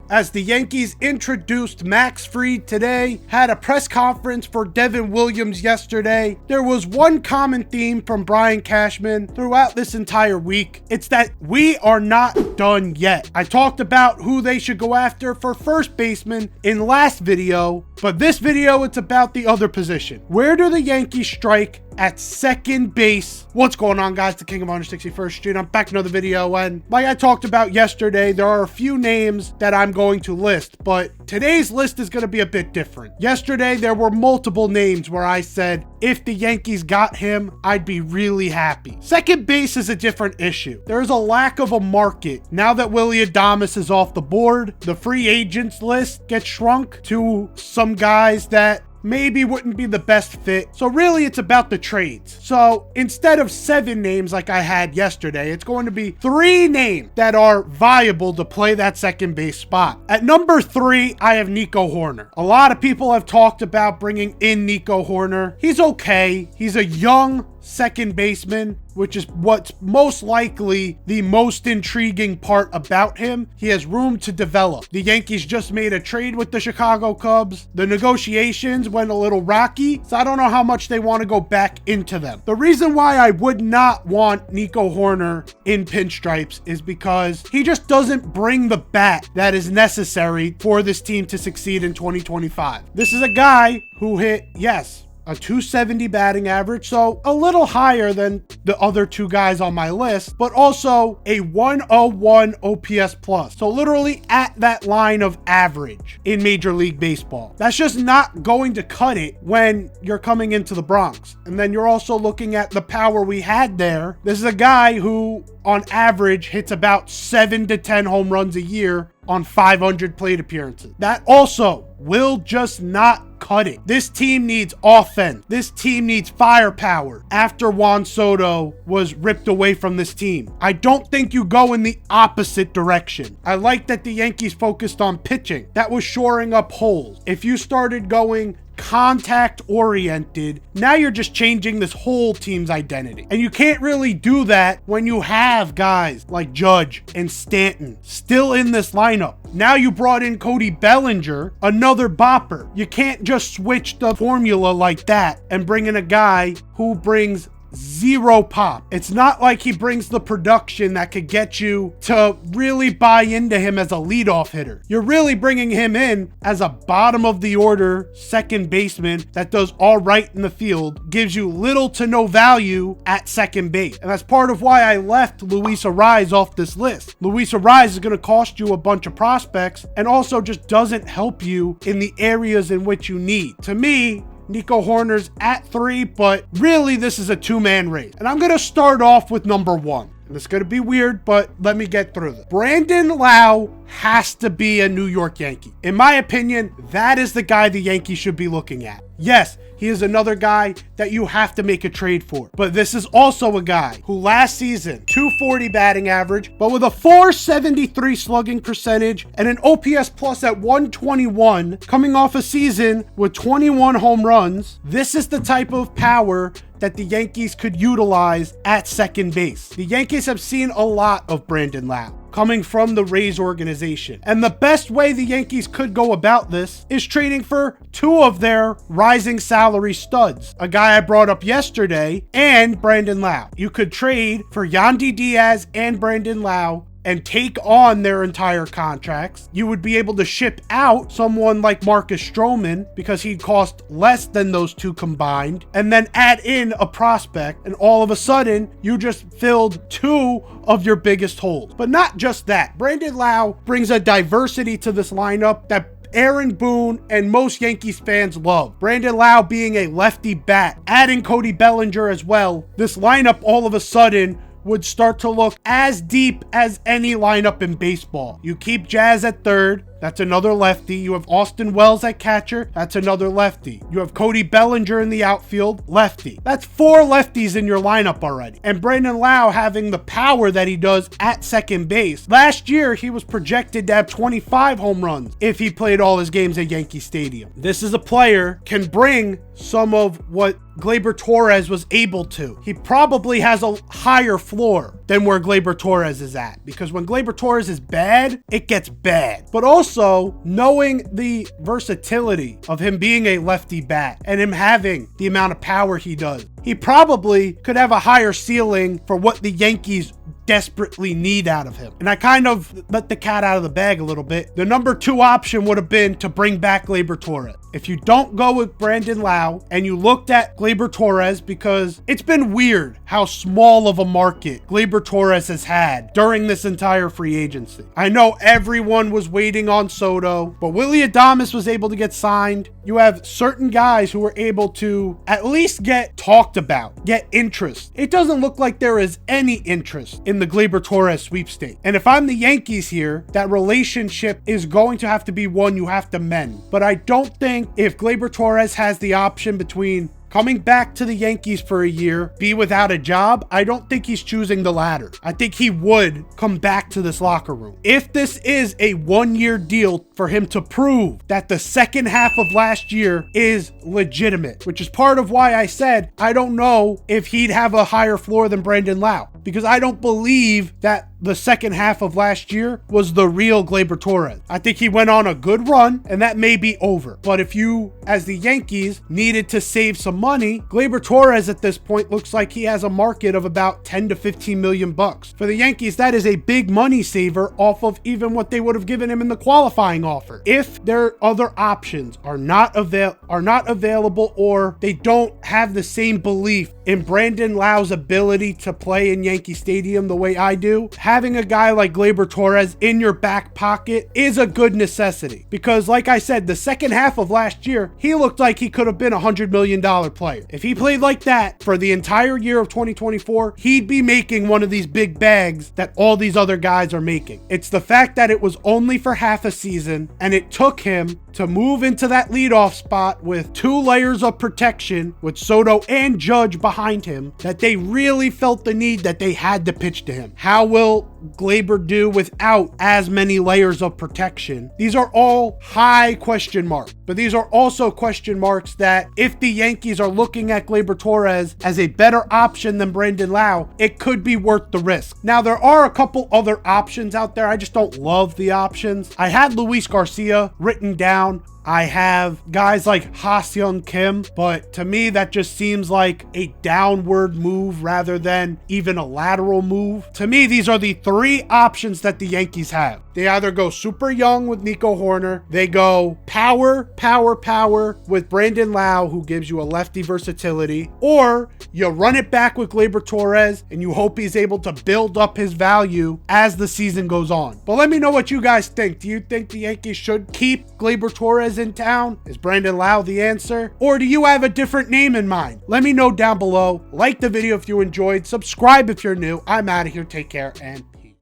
as the Yankees introduced Max Fried today, had a press conference for Devin Williams yesterday. There was one common theme from Brian Cashman throughout this entire week. It's that we are not done yet. I talked about who they should go after for first baseman in last video, but this video, it's about the other position. Where do the Yankees strike at second base? What's going on, guys? The King of 161st Street. I'm back in another video, and like I talked about yesterday, there are a few names that I'm going to list, but today's list is going to be a bit different. Yesterday, there were multiple names where I said, if the Yankees got him, I'd be really happy. Second base is a different issue. There's a lack of a market. Now that Willy Adames is off the board, the free agents list gets shrunk to some guys that maybe wouldn't be the best fit. So really, it's about the trades. So instead of 7 names like I had yesterday, it's going to be 3 names that are viable to play that second base spot. At number 3, I have Nico Herron. A lot of people have talked about bringing in Nico Herron. He's okay. He's a young second baseman, which is what's most likely the most intriguing part about him. He has room to develop. The Yankees just made a trade with the Chicago Cubs. The negotiations went a little rocky, so I don't know how much they want to go back into them. The reason why I would not want Nico Herron in pinstripes is because he just doesn't bring the bat that is necessary for this team to succeed in 2025. This is a guy who hit, yes, a 270 batting average, so a little higher than the other 2 guys on my list, but also a 101 OPS plus. So literally at that line of average in Major League Baseball. That's just not going to cut it when you're coming into the Bronx. And then you're also looking at the power we had there. This is a guy who on average hits about 7 to 10 home runs a year on 500 plate appearances. That also will just not cut it. This team needs offense. This team needs firepower after Juan Soto was ripped away from this team. I don't think you go in the opposite direction. I like that the Yankees focused on pitching. That was shoring up holes. If you started going contact oriented, now you're just changing this whole team's identity. And you can't really do that when you have guys like Judge and Stanton still in this lineup. Now you brought in Cody Bellinger, another bopper. You can't just switch the formula like that and bring in a guy who brings 0 pop. It's not like he brings the production that could get you to really buy into him as a leadoff hitter. You're really bringing him in as a bottom of the order second baseman that does all right in the field, gives you little to no value at second base. And that's part of why I left Luis Arraez off this list. Luis Arraez is going to cost you a bunch of prospects and also just doesn't help you in the areas in which you need. To me, Nico Herron's at 3, but really this is a 2-man race. And I'm going to start off with number 1. And it's going to be weird, but let me get through this. Brandon Lowe has to be a New York Yankee. In my opinion, that is the guy the Yankees should be looking at. Yes, he is another guy that you have to make a trade for. But this is also a guy who last season, 240 batting average, but with a 473 slugging percentage and an OPS plus at 121, coming off a season with 21 home runs. This is the type of power that the Yankees could utilize at second base. The Yankees have seen a lot of Brandon Lowe coming from the Rays organization. And the best way the Yankees could go about this is trading for 2 of their rising salary studs. A guy I brought up yesterday and Brandon Lowe. You could trade for Yandy Diaz and Brandon Lowe and take on their entire contracts. You would be able to ship out someone like Marcus Stroman because he'd cost less than those 2 combined, and then add in a prospect, and all of a sudden you just filled 2 of your biggest holes. But not just that. Brandon Lowe brings a diversity to this lineup that Aaron Boone and most Yankees fans love. Brandon Lowe being a lefty bat, adding Cody Bellinger as well, this lineup all of a sudden would start to look as deep as any lineup in baseball. You keep Jazz at third, that's another lefty. You have Austin Wells at catcher, that's another lefty. You have Cody Bellinger in the outfield, lefty. That's 4 lefties in your lineup already. And Brandon Lowe having the power that he does at second base. Last year, he was projected to have 25 home runs if he played all his games at Yankee Stadium. This is a player can bring some of what GLEYBER Torres was able to. He probably has a higher floor than where GLEYBER Torres is at, because when GLEYBER Torres is bad, it gets bad. But also also knowing the versatility of him being a lefty bat and him having the amount of power he does, he probably could have a higher ceiling for what the Yankees desperately need out of him. And I kind of let the cat out of the bag a little bit. The number 2 option would have been to bring back GLEYBER TORRES. If you don't go with Brandon Lowe and you looked at GLEYBER TORRES, because it's been weird how small of a market GLEYBER TORRES has had during this entire free agency. I know everyone was waiting on Soto, but Willy Adames was able to get signed. You have certain guys who were able to at least get talked about, get interest. It doesn't look like there is any interest in the GLEYBER TORRES sweepstakes. And if I'm the Yankees here, that relationship is going to have to be one you have to mend. But I don't think if GLEYBER TORRES has the option between coming back to the Yankees for a year, be without a job, I don't think he's choosing the latter. I think he would come back to this locker room. If this is a 1-year deal for him to prove that the second half of last year is legitimate, which is part of why I said I don't know if he'd have a higher floor than Brandon Lowe, because I don't believe that the second half of last year was the real GLEYBER TORRES. I think he went on a good run and that may be over. But if you, as the Yankees, needed to save some money, GLEYBER TORRES at this point looks like he has a market of about 10 to 15 million bucks. For the Yankees, that is a big money saver off of even what they would have given him in the qualifying offer. If their other options are not available, or they don't have the same belief in Brandon Lowe's ability to play in Yankee Stadium the way I do, having a guy like GLEYBER TORRES in your back pocket is a good necessity. Because like I said, the second half of last year, he looked like he could have been a $100 million player. If he played like that for the entire year of 2024, he'd be making one of these big bags that all these other guys are making. It's the fact that it was only for half a season and it took him to move into that leadoff spot with 2 layers of protection with Soto and Judge behind him, that they really felt the need that they had to pitch to him. How will GLEYBER do without as many layers of protection? These are all high question marks, but these are also question marks that if the Yankees are looking at GLEYBER TORRES as a better option than Brandon Lowe, it could be worth the risk. Now, there are a couple other options out there. I just don't love the options. I had Luis Garcia written down. I have guys like Ha-Seong Kim, but to me that just seems like a downward move rather than even a lateral move. To me, these are the 3 options that the Yankees have. They either go super young with Nico Herron, they go power with Brandon Lowe, who gives you a lefty versatility, or you run it back with GLEYBER TORRES and you hope he's able to build up his value as the season goes on. But let me know what you guys think. Do you think the Yankees should keep GLEYBER TORRES in town? Is Brandon Lowe the answer? Or do you have a different name in mind? Let me know down below. Like the video if you enjoyed. Subscribe if you're new. I'm out of here. Take care and